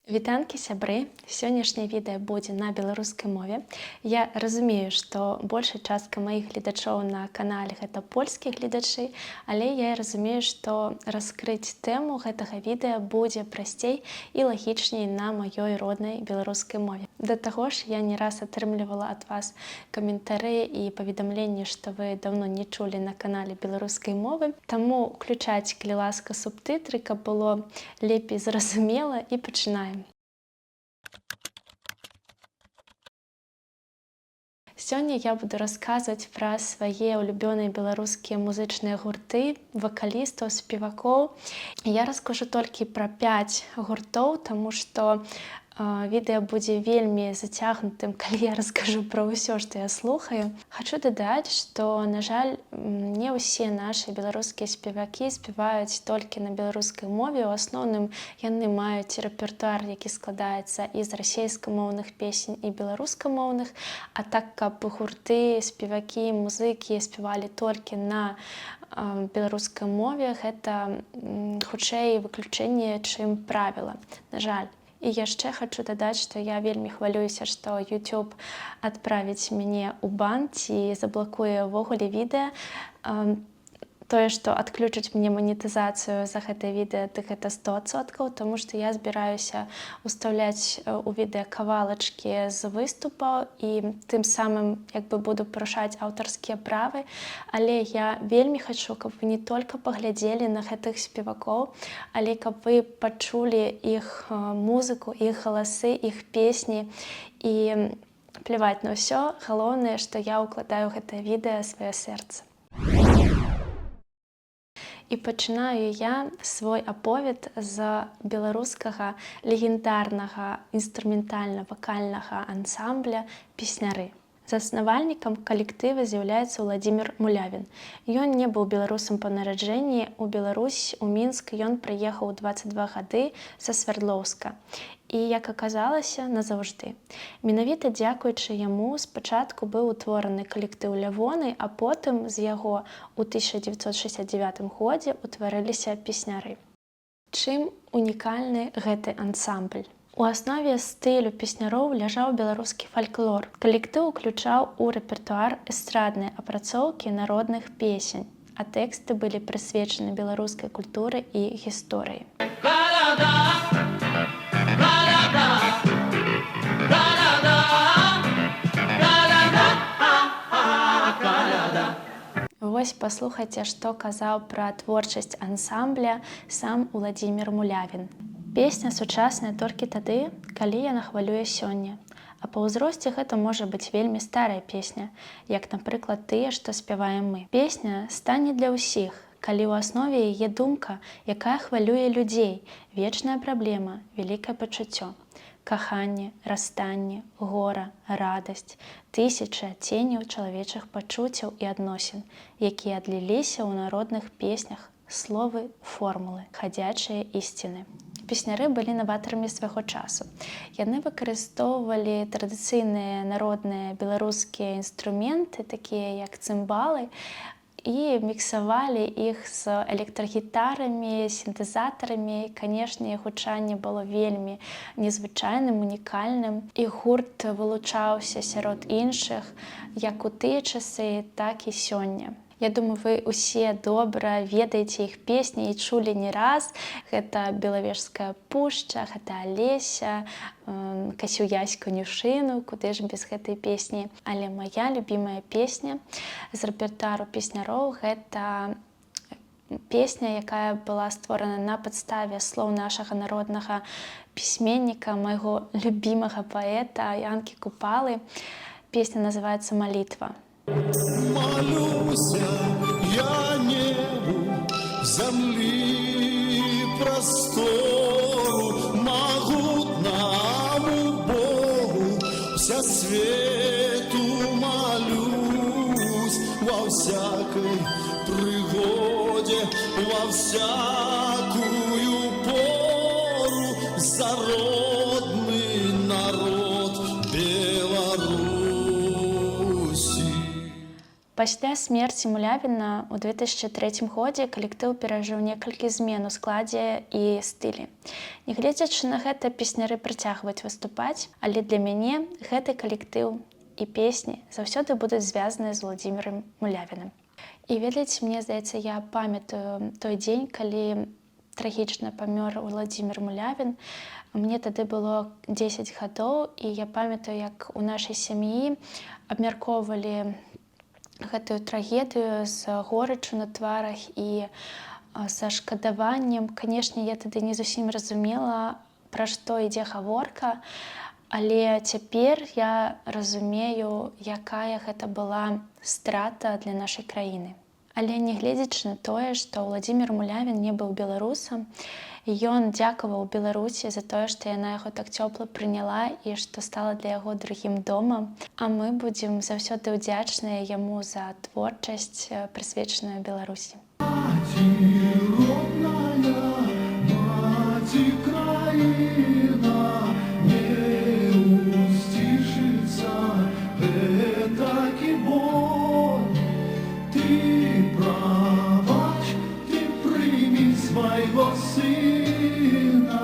Вітанкі, сябры! Сённяшняе відэа будзе на беларускай мове. Я разумею, што большая частка маіх гледачоў на канале гэта польскія гледачы, але я разумею, што раскрыць тэму гэтага відэа будзе прасцей і лагічней на маёй роднай беларускай мове. Да таго ж я не раз атрымлівала ад вас каментары і паведамленні, што вы даўно не чулі на канале беларускай мовы. Таму уключайце, калі ласка, субтытры, каб было лепей зразумела, і пачынаем. Сёння я буду расказваць пра свае ўлюбёныя беларускія музычныя гурты, вакалістаў, спевакоў. Я раскажу толькі пра 5 гуртоў, таму што відэа будзе вельмі зацягнутым, калі я раскажу пра ўсё, што я слухаю. Хачу дадаць, што, на жаль, не ўсе нашы беларускія спевакі спяваюць толькі на беларускай мове. У асноўным яны маюць рэпертуар, які складаецца з расейскамоўных песень і беларускамоўных. А так, каб гурты, спевакі, музыкі спявалі толькі на беларускай мове, гэта хутчэй выключэнне, чым правіла, на жаль. І яшчэ хачу дадаць, што я вельмі хвалююся, што YouTube адправіць мяне ў бан ці заблакуе ўвогуле відэа. Тое, што адключыць мне манетызацыю за гэтае відэа, дык гэта 100%, таму што я збіраюся устаўляць у відэа кавалачкі з выступаў і тым самым буду парушаць аўтарскія правы. Але я вельмі хачу, каб вы не толькі паглядзелі на гэтых спевакоў, але каб вы пачулі іх музыку, іх галасы, іх песні. І пляваць на ўсё, галоўнае, што я ўкладаю гэтае відэа сваё сэрца. І пачынаю я свой аповед з беларускага легендарнага інструментальна-вакальнага ансамбля «Песняры». Заснавальнікам калектыва з'яўляецца Уладзімір Мулявін. Ён не быў беларусам па нараджэнні. У Беларусь, у Мінск ён прыехаў у 22 гады са Свярдлоўска. І, як аказалася, назаўжды. Менавіта дзякуючы яму спачатку быў утвораны калектыў «Лявоны», а потым з яго ў 1969 годзе утварыліся «Песняры». Чым унікальны гэты ансамбль? У аснове стылю песняроў ляжаў беларускі фальклор. Калектыў уключаў у рэпертуар эстрадныя апрацоўкі народных песень, а тэксты былі прысвечаны беларускай культуры і гісторыі. Вось паслухайце, што казаў пра творчасць ансамбля сам Уладзімір Мулявін. Песня сучасная толькі тады, калі яна хвалюе сёння. А па ўзросце гэта можа быць вельмі старая песня, як, напрыклад, тыя, што спяваем мы. Песня стане для ўсіх, калі ў аснове яе думка, якая хвалюе людзей, вечная праблема, вялікае пачуццё. Каханне, расстанне, гора, радасць, тысячы адценняў чалавечых пачуццяў і адносін, якія адліліся ў народных песнях, словы, формулы, хадзячыя ісціны. Песняры былі наватарамі свайго часу. Яны выкарыстоўвалі традыцыйныя народныя беларускія інструменты, такія як цымбалы, і міксавалі іх з электрагітарамі, сінтэзатарамі. Канешне, іх гучанне было вельмі незвычайным, унікальным. І гурт вылучаўся сярод іншых як у тыя часы, так і сёння. Я думаю, вы ўсе добра ведаеце іх песні і чулі не раз. Гэта «Белавежская пушча», гэта «Алеся», «Касю Ясь конюшыну», куды ж без гэтай песні. Але моя любімая песня з рэпертуару песняроў — гэта песня, якая была створана на падставе слоў нашага народнага пісьменніка, майго любімага паэта Янкі Купалы. Песня называецца «Малітва». Молюся я небу, земли простору, могутному Богу, вся свету молюсь, во всякой пригоде, во всякую пору, за родный народ Беларуси. Пасля смерці Мулявіна ў 2003 годзе калектыў перажыў некалькі змен у складзе і стылі. Нягледзячы на гэта, песняры працягваюць выступаць, але для мяне гэты калектыў і песні заўсёды будуць звязаныя з Уладзімірам Мулявіным. І ведаеце, мне здаецца, я памятаю той дзень, калі трагічна памёр Уладзімір Мулявін. Мне тады было 10 гадоў, і я памятаю, як у нашай сям'і абмяркоўвалі гэтую трагедыю з горычу на тварах і са шкадаваннем. Канешне, я тады не зусім разумела, пра што ідзе гаворка, але цяпер я разумею, якая гэта была страта для нашай краіны. Але нягледзячы на тое, што Уладзімір Мулявін не быў беларусам, ён дзякаваў Беларусі за тое, што яна яго так цёпла прыняла і што стала для яго другім домам. А мы будзем заўсёды ўдзячныя яму за творчасць, прысвечаную Беларусі. Свайго сына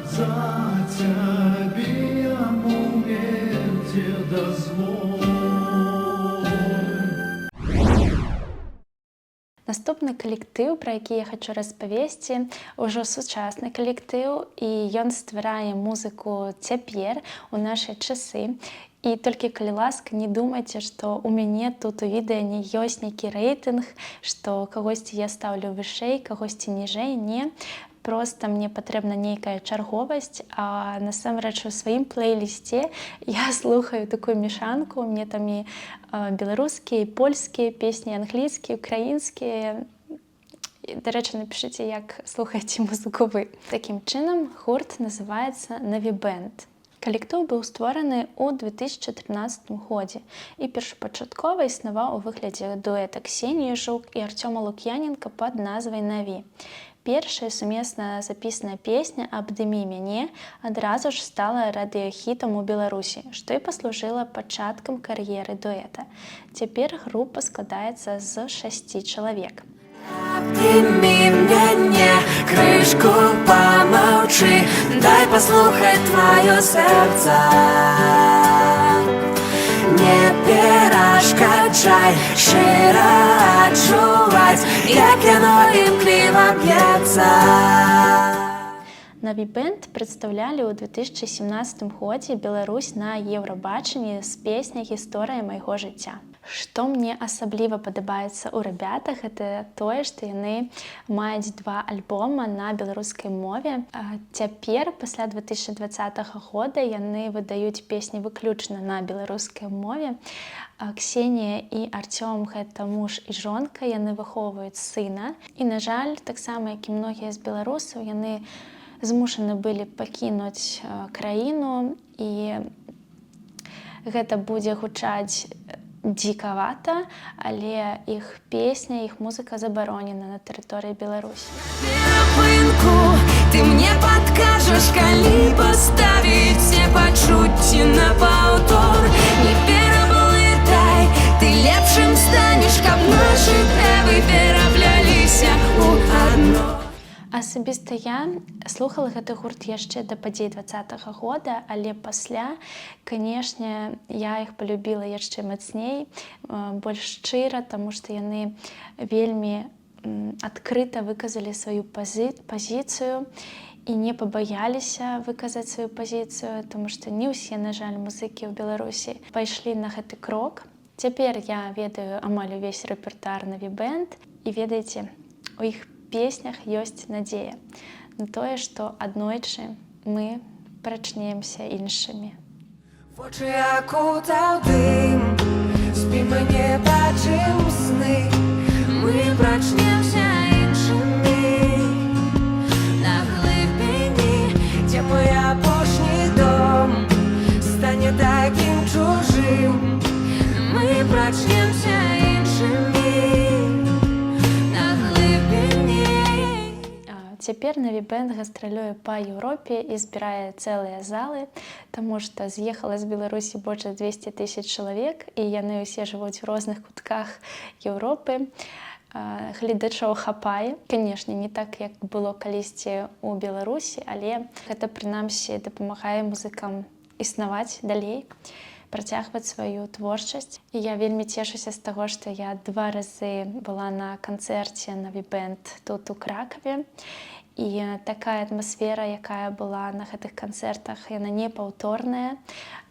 за цябе яму верце дазволь. Наступны калектыў, пра які я хачу распавесці, ужо сучасны калектыў, і ён стварае музыку цяпер, у нашы часы. І толькі, калі ласка, не думайце, што ў мяне тут у відэа не ёсць нейкі рэйтынг, што кагосьці я стаўлю вышэй, кагосьці ніжэй. Не, проста мне патрэбна нейкая чарговасць, а насамрэч у сваім плейлісце я слухаю такую мешанку. У мяне там і беларускія, і польскія песні, англійскія, украінскія. Дарэчы, напішыце, як слухаеце музыку вы. Такім чынам, гурт называецца «Навібэнд». Калектыў быў створаны ў 2013 годзе і першапачаткова існаваў у выглядзе дуэта Ксеніі Жук і Арцёма Лук'яненка пад назвай «Наві». Першая сумесна запісаная песня «Абдымі мяне» адразу ж стала радыёхітам у Беларусі, што і паслужыла пачаткам кар'еры дуэта. Цяпер група складаецца з 6 чалавек. Обними меня, крышку помолчи, дай послухать твое сердце. Не перашкаджай, широ адчуваць, як яно імкліва б'ецца. Навібэнд прадстаўлялі ў 2017 годзе Беларусь на Еўрабачанні з песняй «Гісторыя майго жыцця». Што мне асабліва падабаецца ў рабятах, гэта тое, што яны маюць 2 альбома на беларускай мове. Цяпер, пасля 2020 года, яны выдаюць песні выключна на беларускай мове. Ксенія і Арцём — гэта муж і жонка, яны выхоўваюць сына. І, на жаль, таксама, як і многія з беларусаў, яны змушаны былі пакінуць краіну, і гэта будзе гучаць дзікавата, але іх песня, іх музыка забаронена на тэрыторыі Беларусі. Перапынку ты мне падкажаш, калі паставіць все пачуцці на паўтор. Не пераблытай, ты лепшым станеш, каб нашы трэвы перапляліся ў адно. Асабіста я слухала гэты гурт яшчэ да падзей 2020 года, але пасля, канешне, я іх палюбіла яшчэ мацней, больш шчыра, таму што яны вельмі адкрыта выказалі сваю пазіцыю і не пабаяліся выказаць сваю пазіцыю, таму што не ўсе, на жаль, музыкі ў Беларусі пайшлі на гэты крок. Цяпер я ведаю амаль увесь рэпертуар Навібэнд, і ведаеце, у іх песнях ёсць надзея на тое, што аднойчы мы прачнемся іншымі. Вочы акутаў дым, спі мы не бачым сны, мы прачнемся іншымі. На глыбіні, дзе мой апошні дом стане такім чужым, мы прачнемся іншымі. Цяпер Навібэнд гастралюе па Еўропе і збірае цэлыя залы, таму што з'ехала з Беларусі больш за 200 000 чалавек, і яны ўсе жывуць у розных кутках Еўропы. Гледачоў хапае. Канешне, не так, як было калісьці ў Беларусі, але гэта прынамсі дапамагае музыкам існаваць далей, працягваць сваю творчасць. І я вельмі цешуся з таго, што я 2 разы была на канцэрце Навібэнд тут у Кракаве. І такая атмасфера, якая была на гэтых канцэртах, яна непаўторная.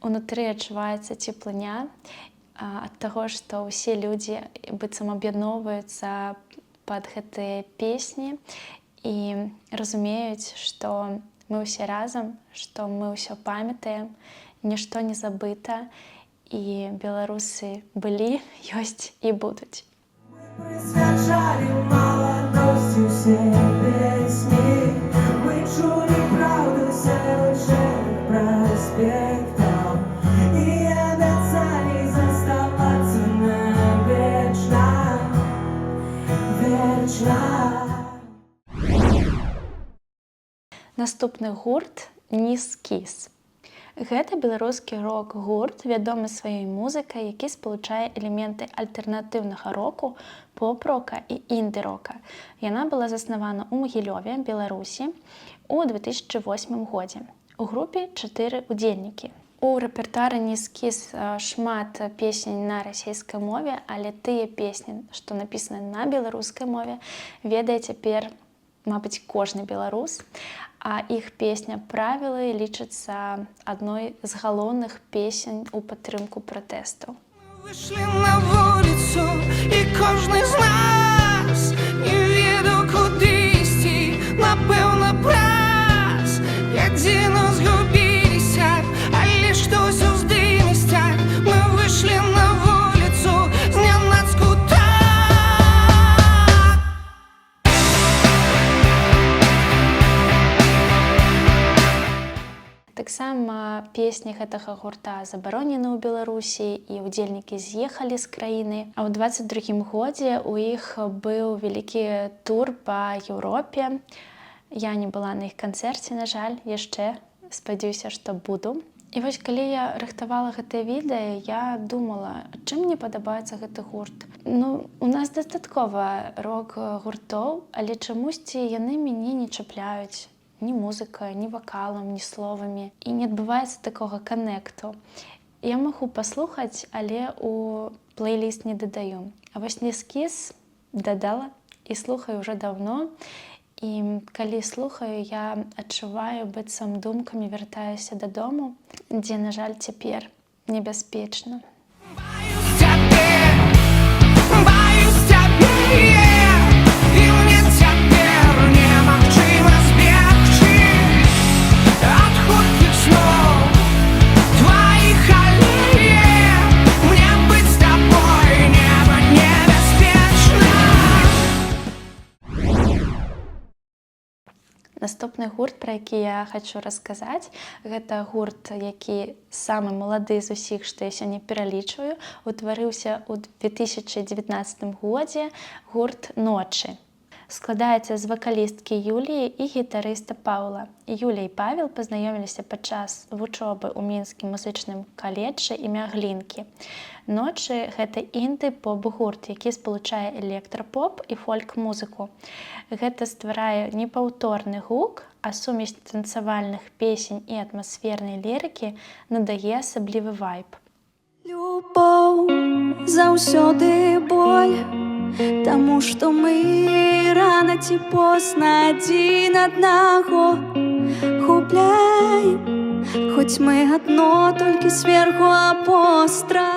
Унутры адчуваецца цеплыня ад таго, што ўсе людзі быццам аб'ядноўваюцца пад гэтыя песні і разумеюць, што мы ўсе разам, што мы ўсё памятаем, нішто не забыта, і беларусы былі, ёсць і будуць. Присвячали молодости все песни, мы чули правду серых проспектов и обещали заставаться навечно, вечно. Наступны гурт «Ніскіс». Гэта беларускі рок-гурт, вядомы сваёй музыкай, які спалучае элементы альтэрнатыўнага року, поп-рока і інды-рока. Яна была заснавана ў Магілёве, Беларусі, у 2008 годзе. У групе 4 удзельнікі. У рэпертуары «Ніскіс» шмат песень на расійскай мове, але тыя песні, што напісаны на беларускай мове, ведае цяпер, мабыць, кожны беларус. А іх песня «Правілы» лічыцца адной з галоўных песень у падтрымку пратэстаў. Вышли на вулицу, і кожны з нас не ведаў, куды ісці, напэўна, праз. Адзіно згубіліся, але штось уздымісся. Мы вышли на вулицу, знянацку так. Таксама песні гэтага гурта забаронены ў Беларусі, і удзельнікі з'ехалі з краіны. А ў 22-м годзе у іх быў вялікі тур па Еўропе. Я не была на іх канцэрце, на жаль, яшчэ. Спадзяюся, што буду. І вось калі я рыхтавала гэтае відэа, я думала, чым мне падабаецца гэты гурт. У нас дастаткова рок-гуртоў, але чамусьці яны мяне не чапляюць. Ні музыкай, ні вакалам, ні словамі. І не адбываецца такога канекту. Я магу паслухаць, але у плейліст не дадаю. А вось «Ніскіс» дадала і слухаю ўжо даўно. І калі слухаю, я адчуваю, быццам думкамі вяртаюся дадому, дзе, на жаль, цяпер небяспечна. Наступны гурт, пра які я хачу расказаць, гэта гурт, які самы малады з усіх, што я сёння пералічваю, утварыўся ў 2019 годзе, гурт «Ночы». Складаецца з вакалісткі Юліі і гітарыста Паўла. Юлія і Павел пазнаёміліся падчас вучобы ў мінскім музычным каледжы імя Глінкі. «Ночы» — гэта інды-поп-гурт, які спалучае электрапоп і фольк-музыку. Гэта стварае непаўторны гук, а сумесь танцавальных песень і атмасфернай лірыкі надае асаблівы вайб. Любоў заўсёды боль, таму што мы рана ці позна адзін аднаго губляем, хоць мы адно толькі сверху апостра.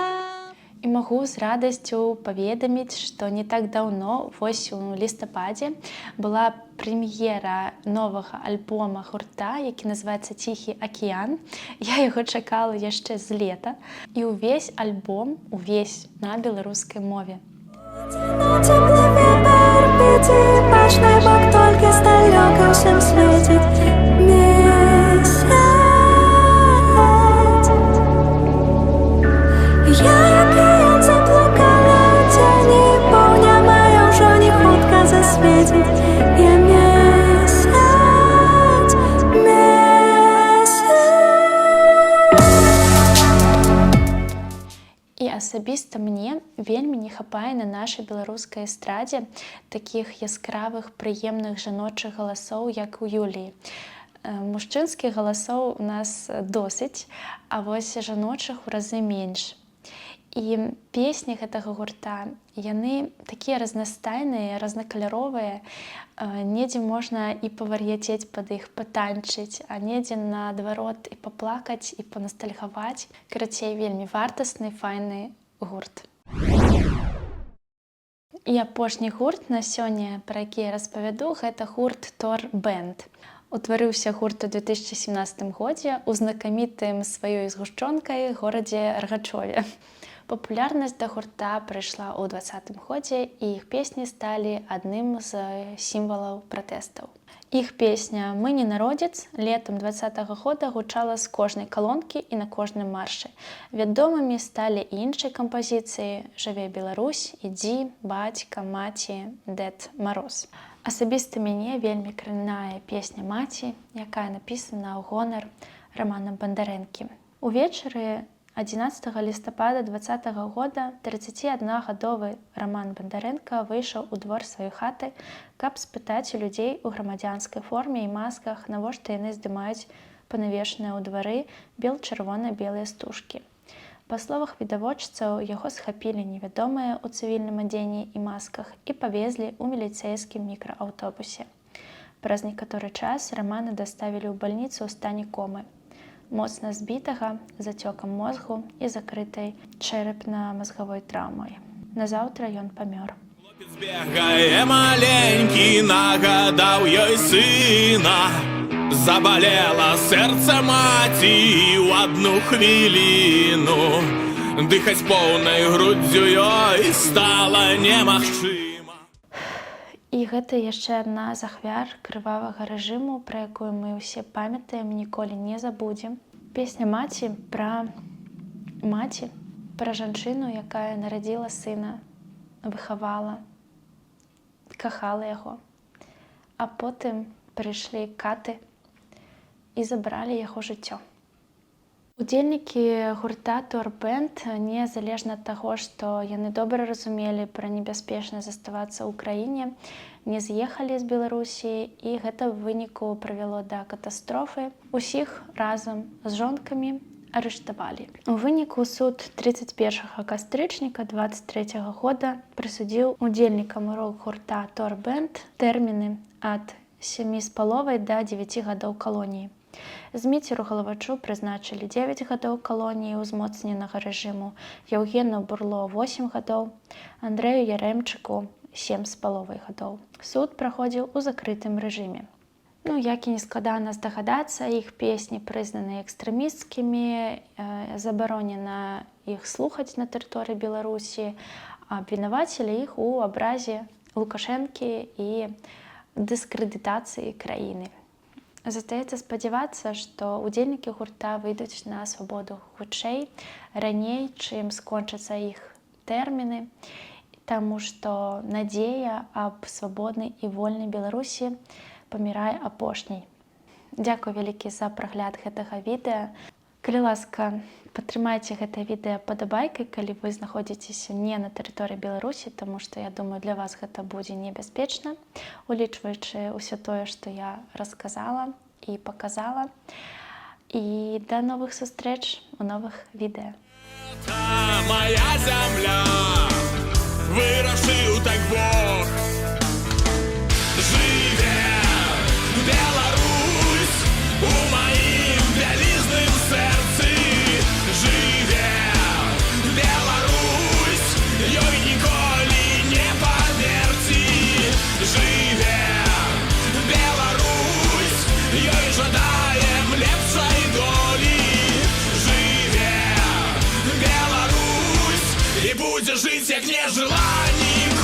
І магу з радасцю паведаміць, што не так даўно, вось у лістападзе, была прэм'ера новага альбома гурта, які называецца «Ціхі акіян». Я яго чакала яшчэ з лета. І ўвесь альбом, увесь на беларускай мове. Теплый ветер, пяти пашный бок, только с далека всем светит месяц. Я океан заплакала, тени полня моя уже не хутка засветит. Я месяц. Асабіста мне вельмі не хапае на нашай беларускай эстрадзе такіх яскравых, прыемных жаночых галасоў, як у Юліі. Мужчынскіх галасоў у нас досыць, а вось жаночых у разы менш. І песні гэтага гурта, яны такія разнастайныя, разнакаляровыя, недзе можна і павар'яцець пад іх, патанчыць, а недзе наадварот і паплакаць, і панастальгаваць. Карацей, вельмі вартасны, файны гурт. І апошні гурт на сёння, пра які я распавяду, гэта гурт Тор Бэнд. Утварыўся гурт у 2017 годзе ў знакамітым сваёй згушчонкай горадзе Ргачове. Папулярнасць да гурта прыйшла ў 2020 годзе, і іх песні сталі адным з сімвалаў пратэстаў. Іх песня «Мы не народец» летам 2020 года гучала з кожнай калонкі і на кожным маршы. Вядомымі сталі і іншыя кампазіцыі «Жыве Беларусь», «Ідзі», «Бацька», «Маці», «Дэд Мароз». Асабіста мяне вельмі кранае песня «Маці», якая напісана ў гонар Рамана Бандарэнкі. Увечары 11 лістапада 2020 года 31-гадовы Раман Бандарэнка выйшаў у двор сваёй хаты, каб спытаць у людзей у грамадзянскай форме і масках, навошта яны здымаюць панавешаныя ў двары бел-чырвона-белыя стужкі. Па словах відавочцаў, яго схапілі невядомыя ў цывільным адзенні і масках і павезлі ў міліцэйскім мікрааўтобусе. Праз некаторы час Рамана даставілі ў бальніцу ў стане комы, моцна збітага, зацёкам мозгу і закрытай чэрапна-мазгавой траўмай. Назаўтра ён памёр. Хлопец бегае маленькі, нагадаў ёй сына. Забалела сэрца маці ў адну хвіліну. Дыхаць поўнай груддзю ёй стала немагчыма. І гэта яшчэ адна з ахвяр крывавага рэжыму, пра якую мы ўсе памятаем, ніколі не забудзем. Песня «Маці» пра маці, пра жанчыну, якая нарадзіла сына, выхавала, кахала яго. А потым прыйшлі каты і забралі яго жыццё. Удзельнікі гурта Тор Бэнд, незалежна ад таго, што яны добра разумелі пра небяспечнасць заставацца ў краіне, не з'ехалі з Беларусі, і гэта ў выніку прывяло да катастрофы. Усіх разам з жонкамі арыштавалі. У выніку суд 31 кастрычніка 2023 года прысудзіў удзельнікам рок-гурта Тор Бэнд тэрміны ад 7,5 да 9 гадоў калоніі. Зміцеру Галавачу прызначылі 9 гадоў калоніі ўзмоцненага рэжыму, Яўгену Бурло 8 гадоў, Андрэю Ярэмчыку 7,5 гадоў. Суд праходзіў у закрытым рэжыме. Як і нескладана здагадацца, іх песні прызнаны экстрэмісцкімі, забаронена іх слухаць на тэрыторыі Беларусі, абвінавацілі іх у абразе Лукашэнкі і дыскрэдытацыі краіны. Застаецца спадзявацца, што удзельнікі гурта выйдуць на свабоду хутчэй, раней, чым скончацца іх тэрміны, таму што надзея аб свабоднай і вольнай Беларусі памірае апошняй. Дзякуй вялікі за прагляд гэтага відэа. Калі ласка, падтрымайце гэтае відэа падабайкай, калі вы знаходзіцеся не на тэрыторыі Беларусі, таму што, я думаю, для вас гэта будзе небяспечна, улічваючы ўсё тое, што я расказала і паказала. І да новых сустрэч у новых відэа. Моя зямля, вырашыў так Бог. Жыве Беларусь у маім вялізным сэрцы. Жыве Беларусь, ёй ніколі не памерці. Жыве Беларусь, ёй жадаем лепшай долі. Жыве Беларусь, і будзе жыць, як не жыла ніколі.